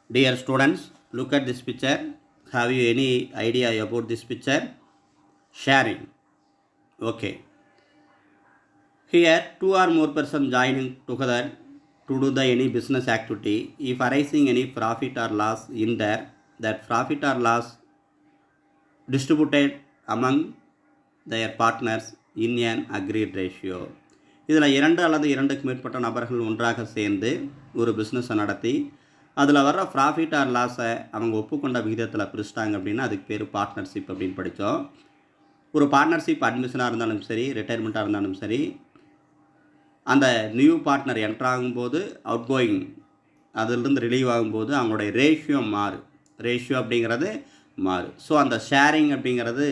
Dear students, look at this picture. Have you any idea about this picture? Sharing. Okay. Here, two or more persons joining together to do the any business activity. If arising any profit or loss in there, that profit or loss distributed among their partners in an agreed ratio. இதில் இரண்டு அல்லது இரண்டுக்கு மேற்பட்ட நபர்கள் ஒன்றாக சேர்ந்து ஒரு பிஸ்னஸை நடத்தி அதில் வர்ற ப்ராஃபிட் ஆர் லாஸை அவங்க ஒப்புக்கொண்ட விகிதத்தில் பிரிச்சிட்டாங்க அப்படின்னா அதுக்கு பேர் பார்ட்னர்ஷிப் அப்படின்னு படித்தோம். ஒரு பார்ட்னர்ஷிப் அட்மிஷனாக இருந்தாலும் சரி, ரிட்டையர்மெண்ட்டாக இருந்தாலும் சரி, அந்த நியூ பார்ட்னர் என்ட்ரு ஆகும்போது அவுட் கோயிங் அதிலிருந்து ரிலீவ் ஆகும்போது அவங்களுடைய ரேஷியோ அப்படிங்கிறது மாறு. ஸோ அந்த ஷேரிங் அப்படிங்கிறது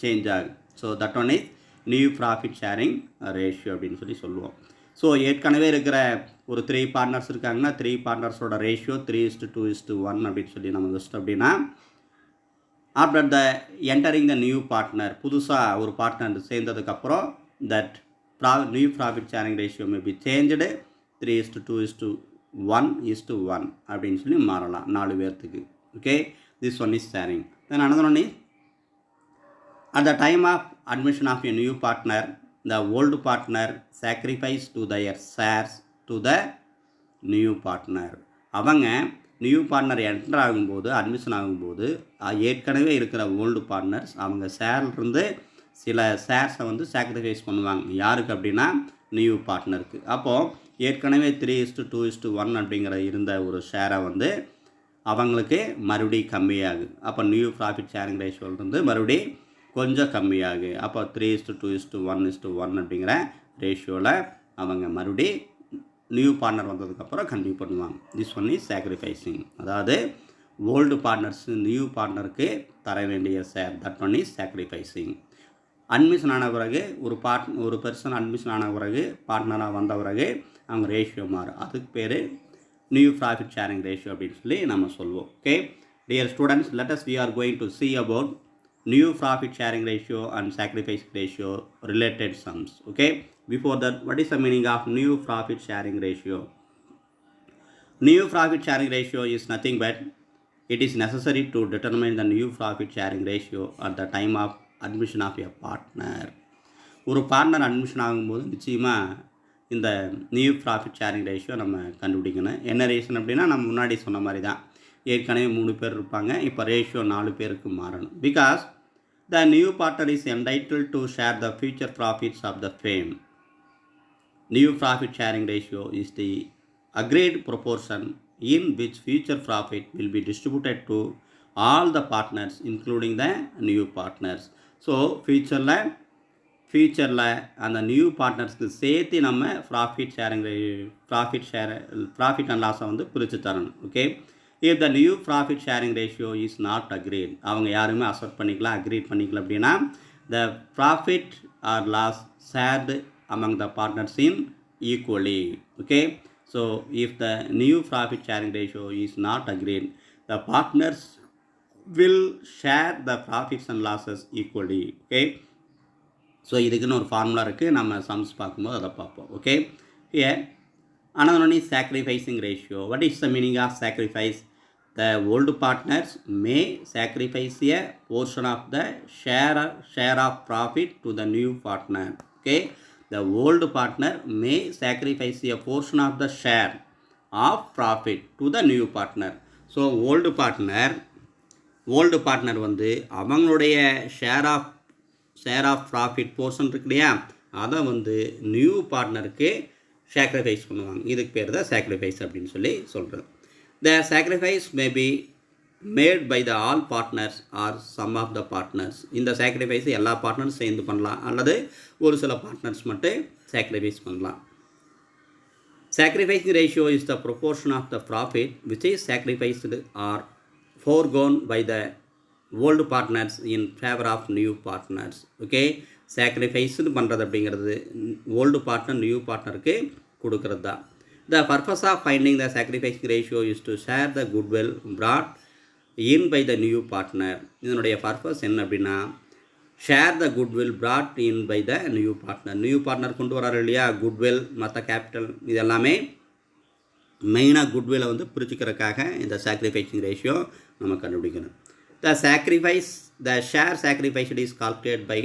சேஞ்ச் ஆகும். So that one is new profit sharing ratio அப்படின்னு சொல்லுவோம். ஸோ ஏற்கனவே இருக்கிற ஒரு 3 பார்ட்னர்ஸ் இருக்காங்கன்னா 3 பார்ட்னர்ஸோட ரேஷியோ 3:2:1 அப்படின்னு நம்ம வச்சிட்டோம் அப்படின்னா after the entering the new partner, புதுசாக ஒரு பார்ட்னர் சேர்ந்ததுக்கப்புறம் that new profit sharing ratio may be changed 3:2:1 அப்படின்னு மாறலாம் 4 பேர்த்துக்கு. Okay, this one is sharing. Then another one is at the time of admission of a new partner, the old partner sacrifice to their shares to the new partner. அவங்க new partner enter ஆகும்போது, admission ஆகும்போது ஏற்கனவே இருக்கிற old partners அவங்க ஷேர்லேருந்து சில ஷேர்ஸை sacrifice பண்ணுவாங்க. யாருக்கு அப்படின்னா நியூ பார்ட்னருக்கு. அப்போது ஏற்கனவே 3:2:1 அப்படிங்கிற இருந்த ஒரு ஷேரை அவங்களுக்கு மறுபடியும் கம்மியாகும். அப்போ நியூ ப்ராஃபிட் ஷேரிங் ரேஷியோலேருந்து மறுபடியும் கொஞ்சம் கம்மியாகும். அப்போ 3:2:1 அப்படிங்கிற ரேஷியோவில் அவங்க மறுபடியும் நியூ பார்ட்னர் வந்ததுக்கப்புறம் கண்டினியூ பண்ணுவாங்க. This one is sacrificing. அதாவது ஓல்டு பார்ட்னர்ஸ் நியூ பார்ட்னருக்கு தர வேண்டிய share, that one is sacrificing. Admission ஆன பிறகு ஒரு பர்சன் அட்மிஷன் ஆன பிறகு பார்ட்னராக வந்த பிறகு அவங்க ரேஷியோ மாறும். அதுக்கு பேர் நியூ ப்ராஃபிட் ஷேரிங் ரேஷியோ அப்படின்னு நம்ம சொல்லுவோம். Okay, dear students, we are going to see about new profit sharing ratio and sacrifice ratio related sums. Okay, before that, what is the meaning of new profit sharing ratio? New profit sharing ratio is nothing but it is necessary to determine the new profit sharing ratio at the time of admission of a partner. ஒரு partner admission ஆகும்போது நிச்சயமாக இந்த new profit sharing ratio நம்ம கண்டுபிடிக்கணும். என்ன reason அப்படின்னா நம்ம முன்னாடி சொன்ன மாதிரி தான், ஏற்கனவே 3 பேர் இருப்பாங்க, இப்போ ரேஷியோ 4 பேருக்கு மாறணும். Because the new partner is entitled to share the future profits of the firm. New profit sharing ratio is the agreed proportion in which future profit will be distributed to all the partners including the new partners. So ஃபியூச்சரில் அந்த new பார்ட்னர்ஸ்க்கு சேர்த்து நம்ம profit and லாஸை பிரித்து தரணும். Okay, if the new profit sharing ratio is not agreed, அவங்க யாருமே accept பண்ணிக்கலாம், அக்ரீட் பண்ணிக்கல அப்படின்னா the profit or loss shared among the partners in equally. Okay, so if the new profit sharing ratio is not agreed, the partners will share the profits and losses equally. Okay, so இதுக்குன்னு ஒரு formula இருக்குது, நம்ம sums பார்க்கும்போது அதை பார்ப்போம். Okay, here another one is sacrificing ratio. What is the meaning of sacrifice? The old partners may sacrifice a portion of the share of profit to the new partner. Okay, the old partner may sacrifice a portion of the share of profit to the new partner. So old partner அவங்களுடைய share of profit portion இருக்கு இல்லையா, அதை new பார்ட்னருக்கு sacrifice பண்ணுவாங்க. இதுக்கு பேர் தான் sacrifice அப்படின்னு சொல்கிறது. The sacrifice may be made by the all partners or some of the partners. இந்த சாக்ரிஃபைஸ் எல்லா பார்ட்னர்ஸ் சேர்ந்து பண்ணலாம், அல்லது ஒரு சில பார்ட்னர்ஸ் மட்டும் சாக்ரிஃபைஸ் பண்ணலாம். Sacrificing ratio is the proportion of the profit which is sacrificed or foregone by the old partners in favor of new partners. Okay, sacrificed பண்ணுறது அப்படிங்கிறது ஓல்டு பார்ட்னர் நியூ பார்ட்னருக்கு கொடுக்கறது தான். The purpose of finding the sacrificing ratio is to share the goodwill brought in by the new partner. இதனுடைய purpose என்ன அப்படின்னா share the goodwill brought in by the new partner. New partner கொண்டு வராரு இல்லையா, goodwill மற்ற capital இதெல்லாமே மெயினாக குட்வில்லை வந்து பிரிச்சுக்கிறதுக்காக இந்த சாக்ரிஃபைசிங் ரேஷியோ நம்ம கண்டுபிடிக்கணும். The share sacrificed is calculated by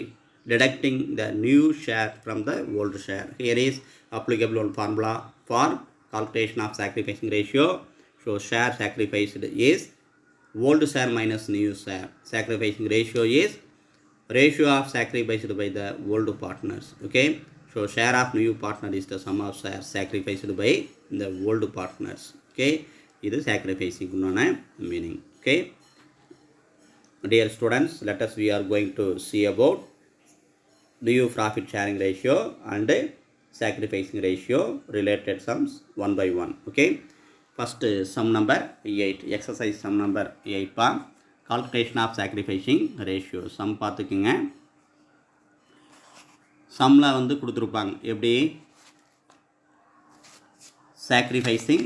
deducting the new share from the old share. Here is applicable one formula for calculation of sacrificing ratio. So share sacrificed is old share minus new share. Sacrificing ratio is ratio of sacrificed by the old partners. Okay. So share of new partner is the sum of share sacrificed by the old partners. Okay. This is sacrificing meaning. Okay. Dear students, let us we are going to see about new profit sharing ratio and sacrificing ratio related sums one by one. Okay. First sum number 8, exercise sum number 8 pa calculation of sacrificing ratio. Sum பார்த்துக்குங்க. சம்ல வந்து கொடுத்துருப்பாங்க எப்படி sacrificing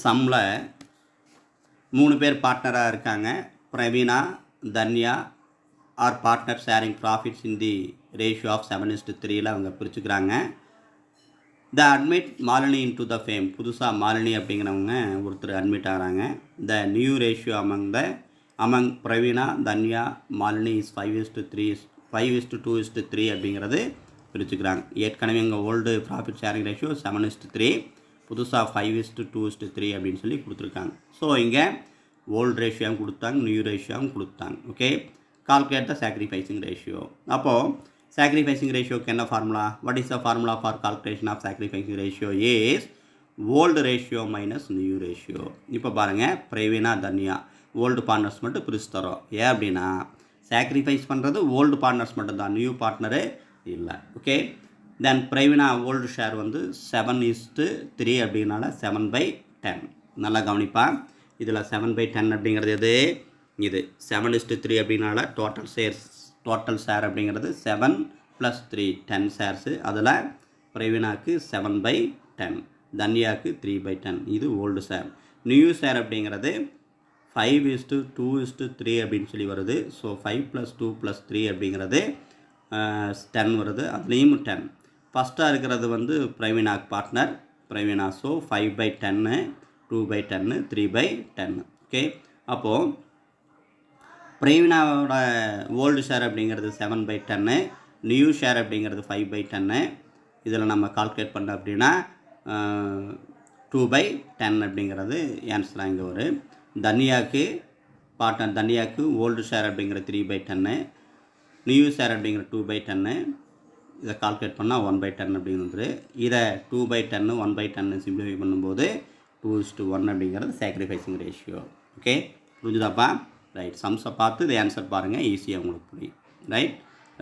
சம்மில் 3 பேர் பார்ட்னராக இருக்காங்க. Praveena, Dhanya are partner sharing profits in the ratio of 7:3 அவங்க பிரிச்சுக்கிறாங்க. Admit Malini into the firm. புதுசாக மாலினி அப்படிங்கிறவங்க ஒருத்தர் அட்மிட் ஆகிறாங்க. The new ratio among Praveena, Dhanya, Malini is 5:2:3 அப்படிங்கிறது பிரிச்சுக்கிறாங்க. ஏற்கனவே எங்கள் ஓல்டு ப்ராஃபிட் ஷேரிங் ரேஷியோ 7:3, புதுசாக 5:2:3 அப்படின்னு சொல்லி கொடுத்துருக்காங்க. ஸோ இங்கே ஓல்டு ரேஷியோவும் கொடுத்தாங்க, நியூ ரேஷியோவும் கொடுத்தாங்க. Okay. Calculate the sacrificing ratio. அப்போது சாக்ரிஃபைசிங் ரேஷியோக்கு என்ன formula? What is the formula for calculation of sacrificing ratio is old ratio minus new ratio. இப்போ பாருங்கள், பிரவீனா, தன்யா ஓல்டு பார்ட்னர்ஸ் மட்டும் பிரித்து தரோம். ஏன் அப்படின்னா சாக்ரிஃபைஸ் பண்ணுறது ஓல்டு பார்ட்னர்ஸ் மட்டும்தான், நியூ பார்ட்னரு இல்லை. ஓகே. தென் பிரவீனா ஓல்டு ஷேர் வந்து 7:3 அப்படின்னால 7/10. நல்லா கவனிப்பா. இதில் 7/10 அப்படிங்கிறது எது? இது 7:3 அப்படின்னால டோட்டல் ஷேர் அப்படிங்கிறது 7 + 3 10 ஷேர்ஸு. அதில் பிரவீனாவுக்கு 7/10, தன்யாவுக்கு 3/10. இது ஓல்டு ஷேர். நியூ ஷேர் அப்படிங்கிறது 5:2:3 அப்படின்னு சொல்லி வருது. ஸோ 5 + 2 + 3 அப்படிங்கிறது 10 வருது. அதுலேயும் 10. ஃபஸ்ட்டாக இருக்கிறது வந்து பிரவீனாக்கு பார்ட்னர் பிரவீனா. ஸோ 5/10, 2/10, 3/10. ஓகே. அப்போது பிரவீனாவோட ஓல்டு ஷேர் அப்படிங்கிறது 7/10, நியூ ஷேர் அப்படிங்கிறது 5/10. இதில் நம்ம கால்குலேட் பண்ண அப்படின்னா 2/10 அப்படிங்கிறது ஆன்சராக இங்கே வரும். தன்யாவுக்கு ஓல்டு ஷேர் அப்படிங்கிறது 3/10, நியூ ஷேர் அப்படிங்கிற 2/10. இதை கால்குலேட் பண்ணால் 1/10 அப்படிங்கிறது. இதை 2/10, 1/10 சிம்பிளிஃபை பண்ணும்போது 2:1 அப்படிங்கிறது சாக்ரிஃபைசிங் ரேஷியோ. ஓகே. புரிஞ்சுதாப்பா? ரைட். சம்ஸை பார்த்து இது ஆன்சர் பாருங்கள், ஈஸியாக உங்களுக்கு புரியும்.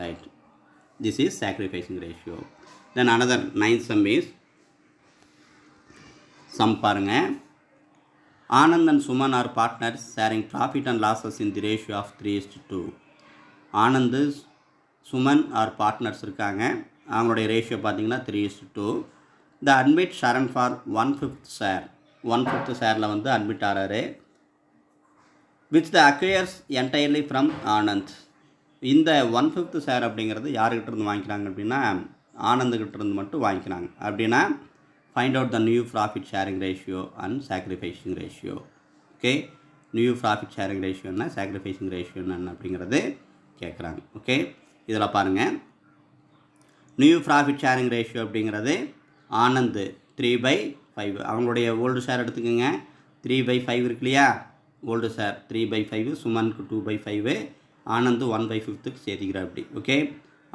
Right. This is sacrificing ratio. Then another 9th sum is sum பாருங்கள். Anand and Suman are partners sharing profit and losses in the ratio of 3:2. Anand, Suman are partners இருக்காங்க. அவங்களுடைய ரேஷியோ பார்த்தீங்கன்னா 3:2. The admit Sharan for 1/5 share. 1/5 ஷேரில் வந்து அட்மிட் ஆகிறாரு. Which the acquires entirely from Anand. இந்த 1/5 share அப்படிங்கிறது யாருக்கிட்ட இருந்து வாங்கிக்கிறாங்க அப்படின்னா ஆனந்துக்கிட்ட இருந்து மட்டும் வாங்கிக்கிறாங்க. அப்படின்னா find out the new profit sharing ratio and sacrificing ratio. Okay. New profit sharing ரேஷியோன்னா சாக்ரிஃபைசிங் ரேஷியோ என்ன அப்படிங்கிறது கேட்குறாங்க. ஓகே. இதில் பாருங்கள், நியூ ப்ராஃபிட் ஷேரிங் ரேஷியோ அப்படிங்கிறது ஆனந்து 3/5. அவங்களுடைய ஓல்டு ஷேர் எடுத்துக்கோங்க. 3/5 இருக்கு இல்லையா? ஓல்டு ஷேர் 3/5, சுமனுக்கு 2/5, ஆனந்து 1/5 சேர்த்திக்கிறார் அப்படி. ஓகே.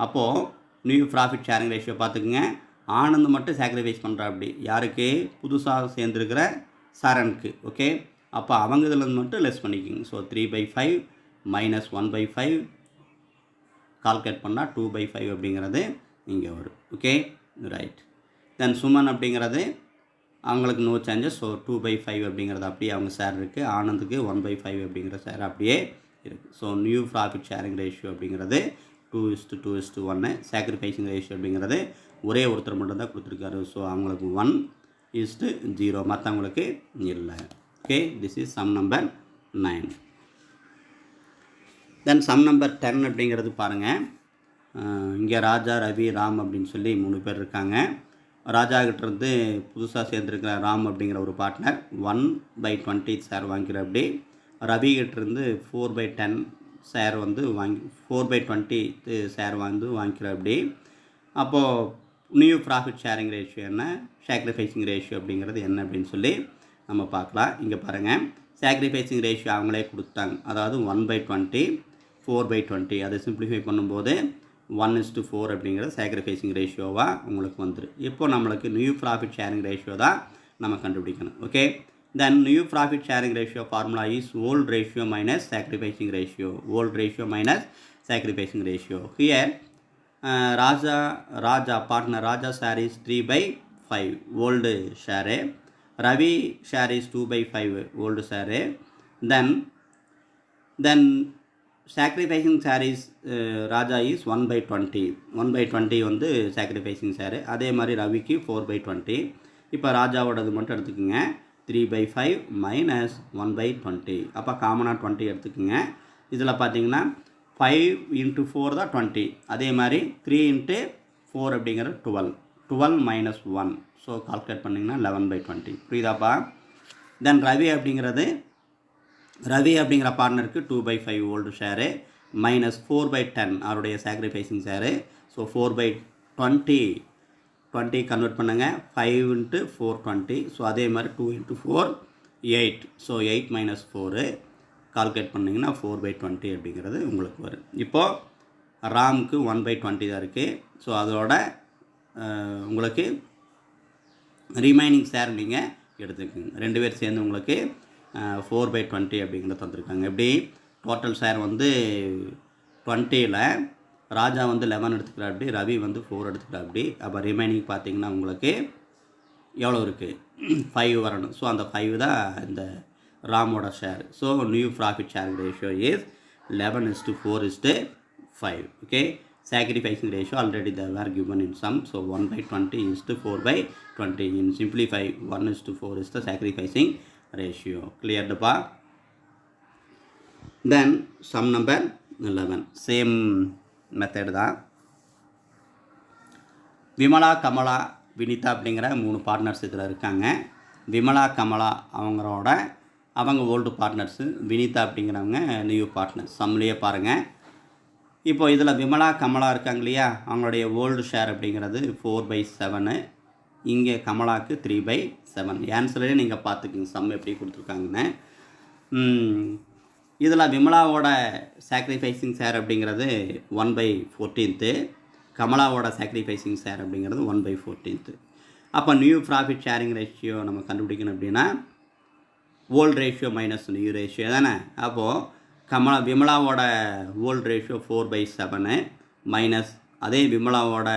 அப்போது நியூ ப்ராஃபிட் ஷேரிங் ரேஷியோ பார்த்துக்குங்க. ஆனந்து மட்டும் சாக்ரிஃபைஸ் பண்ணுறா அப்படி. யாருக்கு? புதுசாக சேர்ந்துருக்கிற சரணுக்கு. ஓகே. அப்போ அவங்க இதில் மட்டும் லெஸ் பண்ணிக்கோங்க. ஸோ 3/5 - 1/5 கால்குலேட் பண்ணால் 2/5 அப்படிங்கிறது இங்கே வரும். ஓகே. ரைட். தென் சுமன் அப்படிங்கிறது அவங்களுக்கு நோ சேஞ்சஸ். ஸோ 2/5 அப்படிங்கிறது அப்படியே அவங்க ஷேர் இருக்குது. ஆனந்துக்கு 1/5 அப்படிங்கிற ஷேர் அப்படியே இருக்குது. So new profit sharing ratio அப்படிங்கிறது 2:2:1. சாக்ரிஃபைசிங் ரேஷியோ அப்படிங்கிறது ஒரே ஒருத்தர் மட்டும்தான் கொடுத்துருக்காரு. ஸோ அவங்களுக்கு 1:0, மற்றவங்களுக்கு இல்லை. Okay. This is sum number 9. Then sum number 10 அப்படிங்கிறது பாருங்கள். இங்கே ராஜா, ரவி, ராம் அப்படின்னு சொல்லி 3 பேர் இருக்காங்க. ராஜா கிட்டேருந்து புதுசாக சேர்ந்துருக்கிற ராம் அப்படிங்கிற ஒரு பார்ட்னர் 1/20 ஷேர் வாங்கிக்கிறாப்படி. ரவி கிட்டேருந்து 4/10 ஷேர் வந்து 4/20 ஷேர் வந்து வாங்கிக்கிறாப்படி. அப்போது நியூ ப்ராஃபிட் ஷேரிங் ரேஷியோ என்ன, சாக்ரிஃபைசிங் ரேஷியோ அப்படிங்கிறது என்ன அப்படின்னு சொல்லி நம்ம பார்க்கலாம். இங்கே பாருங்கள், சாக்ரிஃபைசிங் ரேஷியோ அவங்களே கொடுத்தாங்க. அதாவது 1/20 4/20 அதை சிம்பிளிஃபை பண்ணும்போது 1:4 அப்படிங்கிற சாக்ரிஃபைசிங் ரேஷியோவாக உங்களுக்கு வந்துடும். இப்போ நம்மளுக்கு நியூ ப்ராஃபிட் ஷேரிங் ரேஷியோ தான் நம்ம கண்டுபிடிக்கணும். Okay, then new profit sharing ratio formula is volt ratio minus sacrificing ratio. Volt ratio minus sacrificing ratio. Here Raja partner Raja share is 3/5 old share. Ravi share is 2/5 old share. Then sacrificing share is Raja is 1/20. 1/20 வந்து sacrificing share. அதே மாதிரி ரவிக்கு 4/20. இப்போ ராஜாவோடது மட்டும் எடுத்துக்கோங்க. 3/5 minus 1/20. அப்போ காமனாக 20 எடுத்துக்கோங்க. இதில் பார்த்தீங்கன்னா 5 × 4 தான் 20. அதே மாதிரி 3 × 4 அப்படிங்கிறது 12. 12 minus 1. ஸோ கால்குலேட் பண்ணிங்கன்னா 11/20. புரியுதாப்பா? தென் ரவி அப்படிங்கிற பார்ட்னருக்கு 2/5 ஓல்டு ஷேரு மைனஸ் 4/10 அவருடைய சாக்ரிஃபைசிங் ஷேரு. ஸோ 4/20 கன்வெர்ட் பண்ணுங்கள். 5 × 4 20. ஸோ அதே மாதிரி 2 × 4 8. ஸோ 8 minus 4 கால்குலேட் பண்ணிங்கன்னா 4/20 அப்படிங்கிறது உங்களுக்கு வரும். இப்போது ராமுக்கு 1/20 தான் இருக்குது. ஸோ அதோட உங்களுக்கு ரிமைனிங் ஷேர் நீங்கள் எடுத்துக்கோங்க. 2 பேர் சேர்ந்து உங்களுக்கு 4/20 அப்படிங்கிறத தந்துருக்காங்க. எப்படி டோட்டல் ஷேர் வந்து 20ல் ராஜா வந்து 11 எடுத்துக்கிறாப்படி, ரவி வந்து 4 எடுத்துக்கிறாப்படி. அப்போ ரிமைனிங் பார்த்தீங்கன்னா உங்களுக்கு எவ்வளோ இருக்குது? 5 வரணும். ஸோ அந்த 5 தான் இந்த ராமோட ஷேர். So new profit sharing ratio is 11:4:5. Okay, sacrificing ratio already they were given in sum. So 1/20 is to 4/20. In simplify 1:4 is the sacrificing ratio. Clear the pa? Then sum number 11 same method தான். விமலா, கமலா, வினிதா அப்படிங்கிற 3 partners இதில் இருக்காங்க. விமலா, கமலா அவங்க old partners, Vinitha அப்படிங்கிறவங்க new partners. சம்லேயே பாருங்கள். இப்போ இதில் விமலா, கமலா இருக்காங்க இல்லையா, அவங்களுடைய ஓல்டு ஷேர் அப்படிங்கிறது 4/7. இங்கே கமலாவுக்கு 3/7. ஆன்சரே நீங்கள் பார்த்துக்கிங்க சம் எப்படி கொடுத்துருக்காங்கன்னு. இதில் விமலாவோட சாக்ரிஃபைசிங் ஷேர் அப்படிங்கிறது 1/14. கமலாவோட சாக்ரிஃபைசிங் ஷேர் அப்படிங்கிறது 1/14. அப்போ நியூ ப்ராஃபிட் ஷேரிங் ரேஷியோ நம்ம கண்டுபிடிக்கணும் அப்படின்னா old ratio minus new ratio தானே. அப்போது விமலாவோட ஓல்டு ரேஷியோ 4/7 மைனஸ் அதே விமலாவோட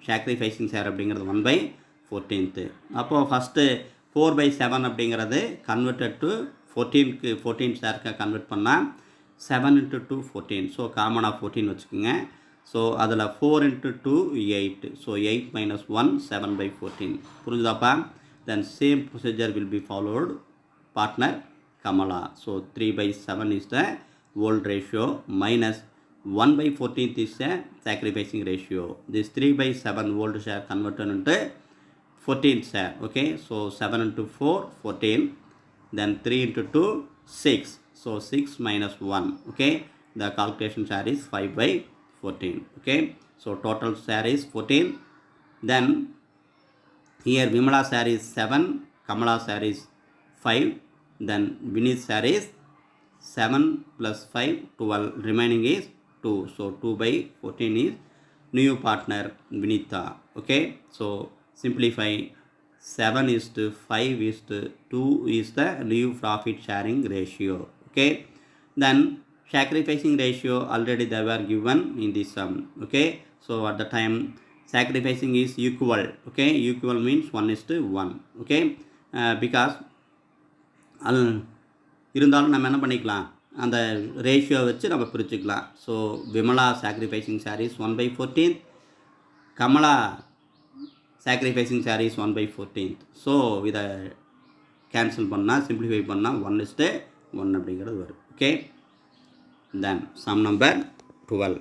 சாக்ரிஃபைசிங் ஷேர் அப்படிங்கிறது 1/14. அப்போது ஃபஸ்ட்டு 4/7 அப்படிங்கிறது கன்வெர்டட் டு 14க்கு 14 ஷேருக்கு கன்வெர்ட் பண்ணால் 7 × 2 14. ஸோ காமனாக 14 வச்சுக்கோங்க. ஸோ அதில் 4 × 2 8. So 8 minus 1 7/14. புரிஞ்சுதாப்பா? Then same procedure will be followed partner Kamala. So 3/7 is the old ratio minus 1/14 is the sacrificing ratio. This 3/7 old share converted into 14 share. Okay, so 7 × 4 14. Then 3 × 2 6. So 6 minus 1. Okay, the calculation share is 5/14. Okay, so total share is 14. Then here Vimala share is 7, Kamala share is 5. Then Vinith share is 7 plus 5 12. Remaining is 2. So 2/14 is new partner Vinitha. Okay, so simplify 7:5:2 is the new profit sharing ratio. Okay, then sacrificing ratio already they were given in this sum. Okay, so at the time sacrificing is equal. Okay, equal means 1:1. Okay, because இருந்தாலும் நம்ம என்ன பண்ணிக்கலாம், அந்த ratio வச்சு நம்ம பிரிச்சுக்கலாம். So Vimala sacrificing shares 1/14, Kamala sacrificing shares 1/14. So இதை cancel பண்ணால் சிம்பிளிஃபை பண்ணால் 1:1 அப்படிங்கிறது வரும். Okay, then sum number 12.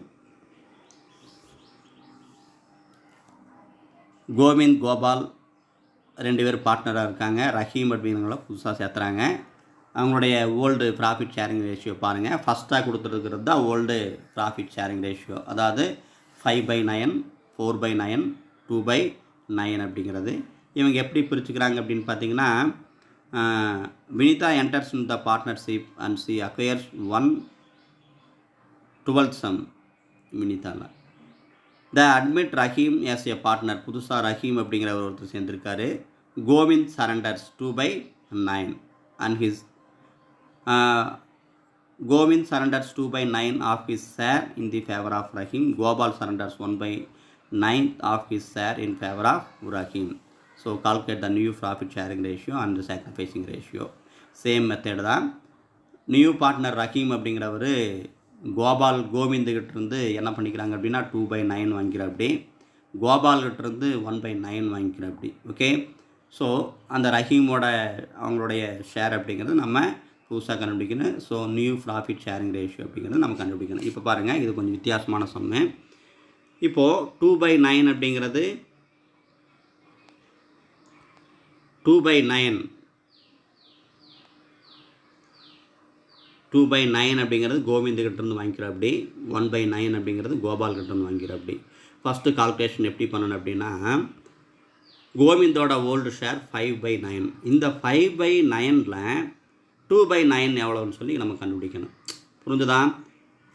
Govind Gopal 2 பேர் பார்ட்னராக இருக்காங்க. ரஹீம் அப்படிங்கிறவங்கள புதுசாக சேர்த்துறாங்க. அவங்களுடைய ஓல்டு ப்ராஃபிட் ஷேரிங் ரேஷியோ பாருங்கள். ஃபஸ்ட்டாக கொடுத்துருக்கிறது தான் ஓல்டு ப்ராஃபிட் ஷேரிங் ரேஷியோ, அதாவது 5/9, 4/9, 2/9 அப்படிங்கிறது. இவங்க எப்படி பிரிச்சுக்கிறாங்க அப்படின்னு பார்த்தீங்கன்னா, Vinitha enters in the partnership and she acquires 1/12 sum வினிதாவில். The admit Rahim as a partner. புதுசாக ரஹீம் அப்படிங்கிற ஒருத்தர் சேர்ந்துருக்காரு. Govind surrenders 2/9 and his Govind surrenders 2/9 of his share in the favour of Rahim. Gopal surrenders 1/9 of his share in favour of Rahim. So calculate the new profit sharing ratio and sacrificing ratio. Same method தான். New partner Rahim அப்படிங்கிறவர் கோவிந்துக்கிட்டேருந்து என்ன பண்ணிக்கிறாங்க அப்படின்னா 2/9 வாங்கிக்கிறாப்படி. கோபால்கிட்டேருந்து 1/9 வாங்கிக்கிறாப்படி. Okay. So அந்த ரஹீமோட அவங்களுடைய share அப்படிங்கிறது நம்ம புதுசாக கண்டுபிடிக்கணும். So new profit sharing ratio அப்படிங்கிறது நம்ம கண்டுபிடிக்கணும். இப்போ பாருங்கள், இது கொஞ்சம் வித்தியாசமான சம்மு. இப்போது 2/9 அப்படிங்கிறது 2/9 அப்படிங்கிறது கோவிந்துக்கிட்டேருந்து வாங்கிக்கிறாப்படி. 1/9 அப்படிங்கிறது கோபால்கிட்டேருந்து வாங்கிக்கிறாப்படி. ஃபஸ்ட்டு கால்குலேஷன் எப்படி பண்ணணும் அப்படின்னா, கோவிந்தோட ஓல்டு ஷேர் 5/9. இந்த 5/9ல் 2/9 எவ்வளோன்னு சொல்லி நம்ம கண்டுபிடிக்கணும். புரிஞ்சுதா?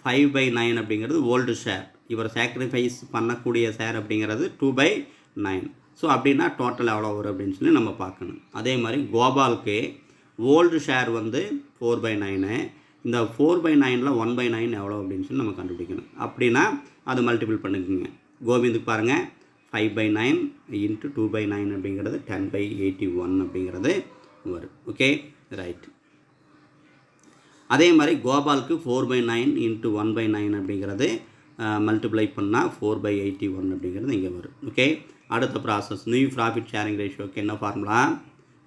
5/9 அப்படிங்கிறது ஓல்டு ஷேர். இவர் சாக்ரிஃபைஸ் பண்ணக்கூடிய ஷேர் அப்படிங்கிறது 2/9. ஸோ அப்படின்னா டோட்டல் எவ்வளோ வரும் அப்படின்னு சொல்லி நம்ம பார்க்கணும். அதே மாதிரி கோபாலுக்கு ஓல்டு ஷேர் வந்து 4/9. இந்த 4/9ல் 1/9 எவ்வளோ அப்படின்னு சொல்லி நம்ம கண்டுபிடிக்கணும். அப்படின்னா அது மல்டிபிள் பண்ணிக்கோங்க. கோவிந்துக்கு பாருங்கள், 5/9 × 2/9 அப்படிங்கிறது 10/81 அப்படிங்கிறது வரும். Okay, right. அதே மாதிரி கோபாலுக்கு 4/9 × 1/9 அப்படிங்கிறது மல்டிப்ளை பண்ணால் 4/81 அப்படிங்கிறது இங்கே வரும். ஓகே. அடுத்த ப்ராசஸ், நியூ ப்ராஃபிட் ஷேரிங் ரேஷியோக்கு என்ன formula?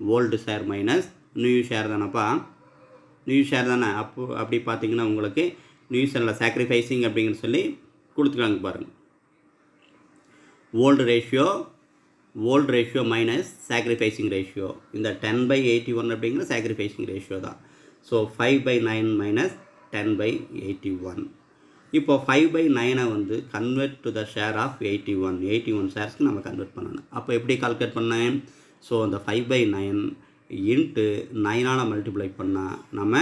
Old share minus new share தானேப்பா, நியூ ஷேர் தானே. அப்படி பார்த்தீங்கன்னா உங்களுக்கு நியூ ஷேரில் சாக்ரிஃபைசிங் அப்படிங்கிற சொல்லி கொடுத்துருக்காங்க பாருங்கள். Old ratio minus sacrificing ratio. இந்த 10/81 அப்படிங்கிற சாக்ரிஃபைசிங் ரேஷியோ தான். So 5/9 minus 10/81. இப்போ 5/9 வந்து convert to the share of 81 ஷேர்ஸ்க்கு நம்ம கன்வெர்ட் பண்ணணும். அப்போ எப்படி கால்குலேட் பண்ணேன்? ஸோ அந்த 5/9 × 9ஆல் மல்டிப்ளை பண்ணால் நம்ம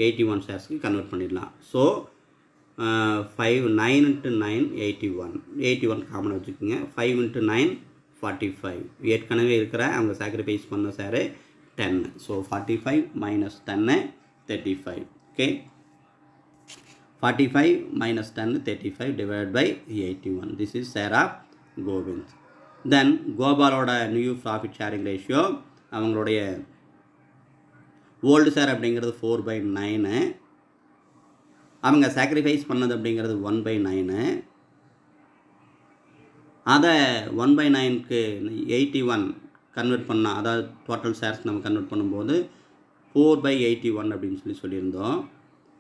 81 ஷேர்ஸ்க்கு கன்வெர்ட் பண்ணிடலாம். ஸோ 9 × 9 81 காமன் வச்சுக்கோங்க. 5 × 9 45. ஏற்கனவே இருக்கிற அவங்க சாக்ரிஃபைஸ் பண்ண share 10. So 45 - 10 35. Okay, 45 - 10 35 divided by 81. This is share of Govind. Then கோபாலோட நியூ ப்ராஃபிட் ஷேரிங் ரேஷியோ, அவங்களுடைய ஓல்டு ஷேர் அப்படிங்கிறது 4/9. அவங்க சாக்ரிஃபைஸ் பண்ணது அப்படிங்கிறது 1/9. அதை 1/9க்கு 81 கன்வெர்ட் பண்ணால், அதாவது டோட்டல் ஷேர்ஸ் நம்ம கன்வெர்ட் பண்ணும்போது 4/81 அப்படின்னு சொல்லியிருந்தோம்.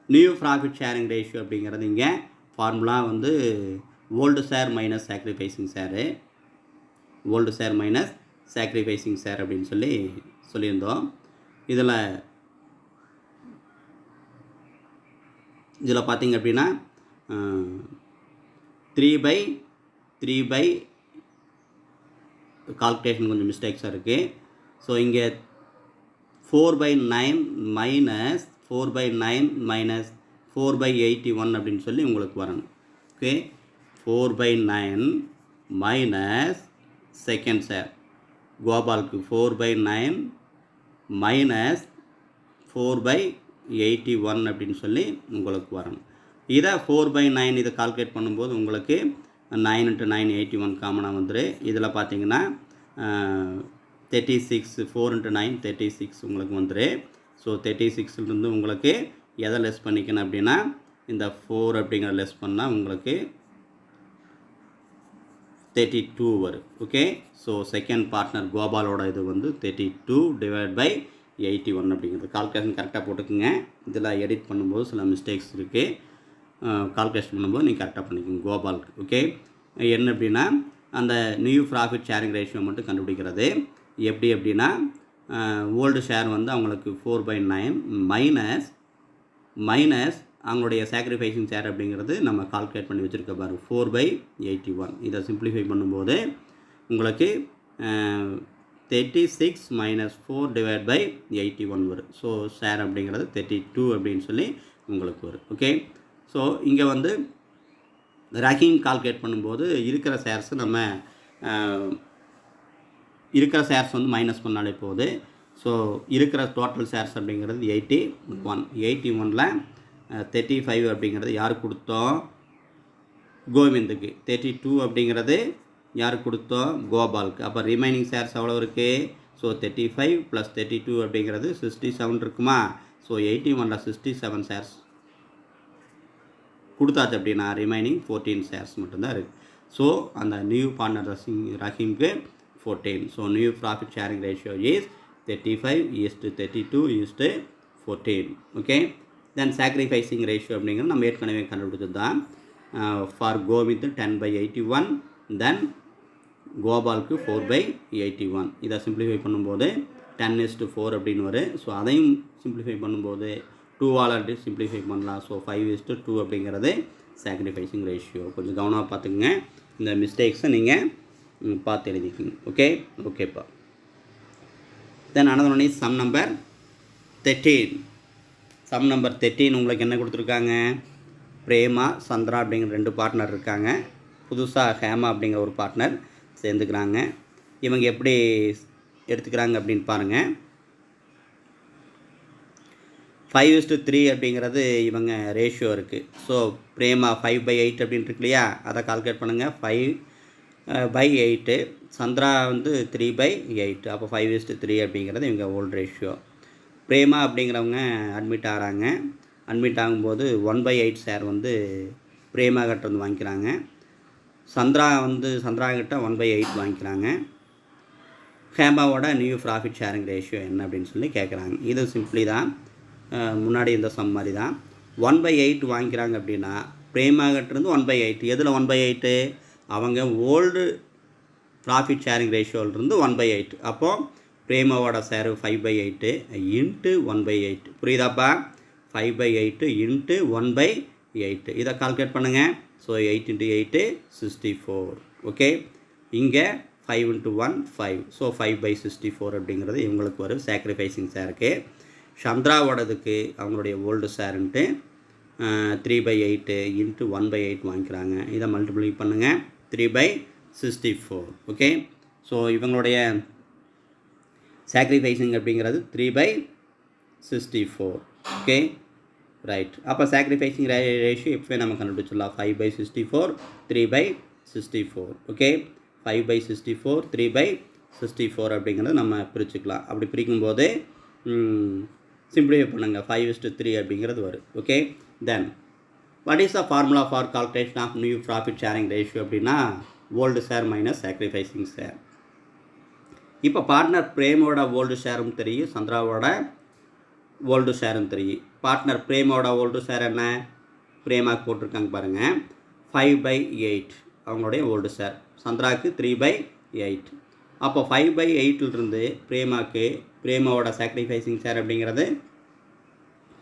நியூ ப்ராஃபிட் ஷேரிங் ரேஷியோ அப்படிங்கிறது இங்கே ஃபார்முலா வந்து old share minus sacrificing share, old share minus sacrificing share அப்படின்னு சொல்லியிருந்தோம். இதில் பார்த்திங்க அப்படின்னா 3/3 கால்குலேஷன் கொஞ்சம் மிஸ்டேக்ஸாக இருக்குது. ஸோ இங்கே 4/9 மைனஸ் 4/81 அப்படின்னு சொல்லி உங்களுக்கு வரணும். ஓகே, 4/9 மைனஸ் செகண்ட் ஷேர் கோபாலுக்கு 4/9 மைனஸ் 4/81 அப்படின்னு சொல்லி உங்களுக்கு வரணும். இதை 4/9 இதை கால்குலேட் பண்ணும்போது உங்களுக்கு 9 × 9 81 காமனாக வந்துடும். இதில் பார்த்தீங்கன்னா 36, 4 × 9 36 உங்களுக்கு வந்துடும். ஸோ 36லேருந்து உங்களுக்கு எதை லெஸ் பண்ணிக்கணும் அப்படின்னா இந்த 4 அப்படிங்கிற லெஸ் பண்ணால் உங்களுக்கு 32 வரும். ஓகே, ஸோ செகண்ட் பார்ட்னர் கோபாலோட இது வந்து 32 டிவைட் பை 81 அப்படிங்கிறது. கால்குலேஷன் கரெக்டாக போட்டுக்குங்க. இதில் எடிட் பண்ணும்போது சில மிஸ்டேக்ஸ் இருக்குது. கால்குலேஷன் பண்ணும்போது நீங்கள் கரெக்டாக பண்ணிக்கோங்க கோபாலுக்கு. ஓகே, என்ன அப்படின்னா அந்த நியூ ப்ராஃபிட் ஷேரிங் ரேஷியோ மட்டும் கண்டுபிடிக்கிறது. எப்படி அப்படின்னா ஓல்டு ஷேர் வந்து அவங்களுக்கு 4/9 மைனஸ் அவங்களுடைய சாக்ரிஃபைசிங் ஷேர் அப்படிங்கிறது நம்ம கால்குலேட் பண்ணி வச்சுருக்க பாரு 4/81. இதை சிம்பிளிஃபை பண்ணும்போது உங்களுக்கு 36 - 4/81 வரும். ஸோ ஷேர் அப்படிங்கிறது 32 அப்படின்னு சொல்லி உங்களுக்கு வரும். ஓகே, ஸோ இங்கே வந்து ரஹீம் கால்குலேட் பண்ணும்போது இருக்கிற ஷேர்ஸ் நம்ம இருக்கிற ஷேர்ஸ் வந்து மைனஸ் பண்ணாலே போகுது. ஸோ இருக்கிற டோட்டல் ஷேர்ஸ் அப்படிங்கிறது 81. 81ல் 35 அப்படிங்கிறது யாருக்கு கொடுத்தோம்? கோவிந்துக்கு. 32 அப்படிங்கிறது யாருக்கு கொடுத்தோம்? கோபாலுக்கு. அப்போ ரிமைனிங் ஷேர்ஸ் எவ்வளோ இருக்குது? ஸோ 35 + 32 அப்படிங்கிறது 67 இருக்குமா? ஸோ 81ல் 67 ஷேர்ஸ் கொடுத்தாச்சு அப்படின்னா ரிமைனிங் 14 ஷேர்ஸ் மட்டும்தான் இருக்குது. ஸோ அந்த நியூ பார்ட்னர் ரஹீம்க்கு 14. So new profit sharing ratio is 35:32:14. Okay, then sacrificing ratio அப்படிங்கிறது நம்ம ஏற்கனவே கண்டுபிடிச்சது தான். ஃபார் கோவிந்த் 10/81, தென் கோபாலுக்கு 4/81. இதை சிம்பிளிஃபை பண்ணும்போது 10:4 அப்படின்னு வரும். ஸோ அதையும் சிம்பிளிஃபை பண்ணும்போது 2ஆல் சிம்பிளிஃபை பண்ணலாம். ஸோ 5:2 அப்படிங்கிறது சாக்ரிஃபைசிங் ரேஷியோ. கொஞ்சம் கவனமாக பார்த்துக்குங்க, இந்த மிஸ்டேக்ஸை நீங்கள் பார்த்து எழுதிக்கிங்க. ஓகேப்பா. தென் another one is sum number 13. Sum number 13 உங்களுக்கு என்ன கொடுத்துருக்காங்க? பிரேமா, சந்திரா அப்படிங்கிற 2 பார்ட்னர் இருக்காங்க. புதுசாக ஹேமா அப்படிங்கிற ஒரு பார்ட்னர் சேர்ந்துக்கிறாங்க. இவங்க எப்படி எடுத்துக்கிறாங்க அப்படின்னு பாருங்கள். 5:3 அப்படிங்கிறது இவங்க ரேஷியோ இருக்குது. ஸோ பிரேமா 5/8 அப்படின்னு இருக்கு இல்லையா, அதை கால்குலேட் பண்ணுங்கள். 5/8. சந்திரா வந்து 3/8. அப்போ 5:3 அப்படிங்கிறது இவங்க ஓல்டு ரேஷியோ. பிரேமா அப்படிங்கிறவங்க அட்மிட் ஆகிறாங்க. அட்மிட் ஆகும்போது 1/8 ஷேர் வந்து பிரேமா கிட்ட வந்து வாங்கிக்கிறாங்க. சந்திரா கிட்ட 1/8 வாங்கிக்கிறாங்க. ஹேமாவோட நியூ ப்ராஃபிட் ஷேரிங் ரேஷியோ என்ன அப்படின்னு சொல்லி கேட்குறாங்க. இது சிம்பிளி தான், முன்னாடி இந்த சம் மாதிரி தான். 1/8 வாங்கிக்கிறாங்க அப்படின்னா பிரேமா கிட்டேருந்து 1/8. எதில் 1/8? அவங்க ஓல்டு ப்ராஃபிட் ஷேரிங் ரேஷியோவிலிருந்து 1/8. அப்போது பிரேமாவோட ஷேரு 5/8 இன்ட்டு 1/8. புரியுதாப்பா? 5/8 இன்ட்டு 1/8. இதை கால்குலேட் பண்ணுங்கள். ஸோ 8 × 8 64. ஓகே, இங்கே 5 × 1 5. ஸோ 5/64 அப்படிங்கிறது இவங்களுக்கு ஒரு சாக்ரிஃபைசிங் ஷேருக்கு. சந்திராவோடதுக்கு அவங்களுடைய ஓல்டு ஷேருன்ட்டு 3/8 இன்ட்டு 1/8 வாங்கிக்கிறாங்க. இதை மல்டிப்ளை பண்ணுங்கள். 3/64. ஓகே, ஸோ இவங்களுடைய சாக்ரிஃபைசிங் அப்படிங்கிறது 3/64. Okay, right. அப்போ சாக்ரிஃபைசிங் ரேஷியோ இப்போ நம்ம கண்டுபிடிச்சிடலாம். 5/64 3/64. ஓகே, 5/64 3/64 அப்படிங்கிறது நம்ம பிரிச்சுக்கலாம். அப்படி பிரிக்கும்போது சிம்பிளிஃபை பண்ணுங்கள். 5:3 அப்படிங்கிறது வரும். Okay, then what is the formula for calculation of new profit sharing ratio அப்படின்னா old share minus sacrificing share. இப்போ பார்ட்னர் பிரேமோட ஓல்டு ஷேரும் தெரியும், சந்திராவோட ஓல்டு ஷேரும் தெரியும். பார்ட்னர் பிரேமோட ஓல்டு ஷேர் என்ன? பிரேமாவுக்கு போட்டிருக்காங்க பாருங்கள். 5/8 அவங்களுடைய ஓல்டு ஷேர். சந்திராவுக்கு 3/8. அப்போ 5/8லிருந்து பிரேமாவோட சாக்ரிஃபைசிங் ஷேர் அப்படிங்கிறது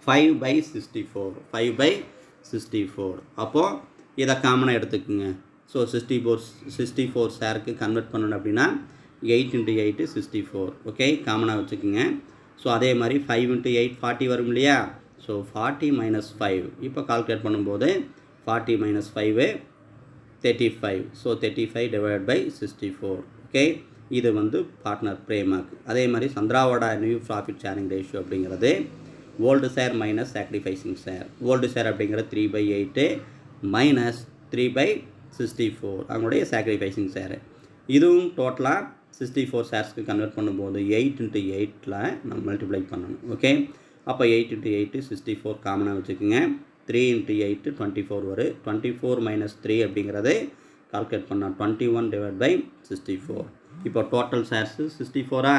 5/64. 5/64. அப்போது இதை காமனாக எடுத்துக்குங்க. ஸோ 64 ஷேருக்கு கன்வெர்ட் பண்ணணும் அப்படின்னா 8 × 8 64. ஓகே, காமனாக வச்சுக்கோங்க. ஸோ அதே மாதிரி 5 × 8 40 வரும் இல்லையா? ஸோ 40 - 5. இப்போ கால்குலேட் பண்ணும்போது 40 - 5 35. ஸோ 35/64. ஓகே, இது வந்து பார்ட்னர் பிரேமாக்கு. அதே மாதிரி சந்திராவோட நியூ ப்ராஃபிட் ஷேரிங் ரேஷியோ அப்படிங்கிறது old share minus sacrificing share. Old share அப்படிங்கிறது 3/8 மைனஸ் 3/64 அவங்களுடைய சாக்ரிஃபைசிங் ஷேரு. இதுவும் டோட்டலாக 64 ஷேர்ஸ்க்கு கன்வெர்ட் பண்ணும்போது 8 × 8ல் நம்ம மல்டிப்ளை பண்ணணும். ஓகே, அப்போ 8 × 8 64 காமனாக வச்சுக்கோங்க. 3 × 8 24 வரும். 24 - 3 அப்படிங்கிறது கால்குலேட் பண்ணால் 21/64. இப்போ டோட்டல் ஷேர்ஸு 64.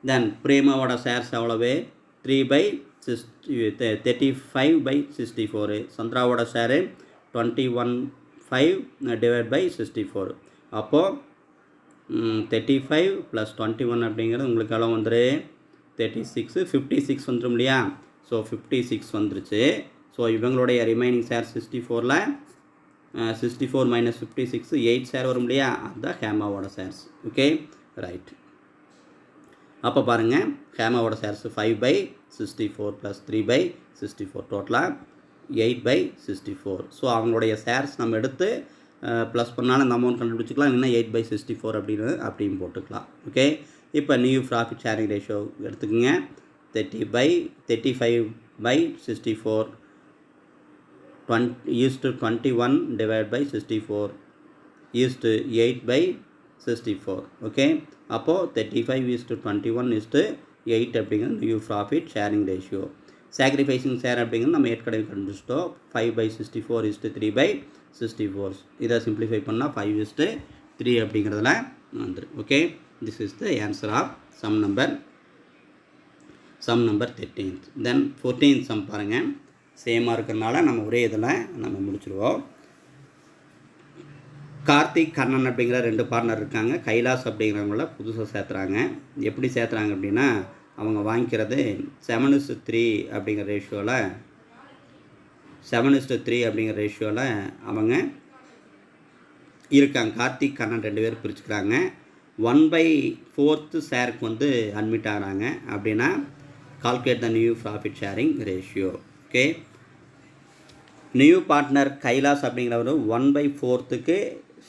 தென் பிரேமாவோட ஷேர்ஸ் எவ்வளவு? 35/64. சந்திராவோட ஷேரு 21/5/64. அப்போது 35 + 21 அப்படிங்கிறது உங்களுக்கு எவ்வளோ வந்துரு 36 56 வந்துடும் இல்லையா. ஸோ 56 வந்துருச்சு. ஸோ இவங்களுடைய ரிமைனிங் ஷேர் 64ல் 64 - 56 8 ஷேர் வரும் இல்லையா. அதுதான் ஹேமாவோட ஷேர்ஸ். Okay right. அப்போ பாருங்கள் ஹேமாவோட ஷேர்ஸ் 5/64 + 3/64 டோட்டலாக 8/64. ஸோ அவங்களுடைய ஷேர்ஸ் நம்ம எடுத்து ப்ளஸ் பண்ணாலும் இந்த அமௌண்ட் கண்டுபிடிச்சிக்கலாம். இல்லைன்னா 8/64 அப்படின்னு போட்டுக்கலாம். ஓகே இப்போ நியூ ப்ராஃபிட் ஷேரிங் ரேஷியோ எடுத்துக்கோங்க. 35/64 21 / 64 8/64. ஓகே அப்போது 35:21 8 அப்படிங்கிறது new profit sharing ratio. Sacrificing share அப்படிங்கிறது நம்ம ஏற்கனவே கண்டுபிடிச்சிட்டோம். 5/64 3/64. இதை சிம்பிளிஃபை பண்ணால் 5:3 அப்படிங்கிறதுல வந்துடும். Okay this is the answer of sum number 13th. Then 14th sum பாருங்கள். சேமாக இருக்கிறதுனால நம்ம ஒரே இதில் நம்ம முடிச்சுடுவோம். கார்த்திக் கண்ணன் அப்படிங்கிற 2 பார்ட்னர் இருக்காங்க. கைலாஸ் அப்படிங்கிறவங்கள புதுசாக சேர்த்துறாங்க. எப்படி சேர்த்துறாங்க அப்படின்னா அவங்க வாங்கிக்கிறது 7:3 அப்படிங்கிற ரேஷியோவில் 7:3 அப்படிங்கிற ரேஷியோவில் அவங்க இருக்காங்க. கார்த்திக் கண்ணன் 2 பேர் பிரிச்சுக்கிறாங்க. 1/4 ஷேருக்கு வந்து அட்மிட் ஆகிறாங்க. அப்படின்னா calculate the new profit sharing ratio. Okay new partner Kailash அப்படிங்கிறவர் 1/4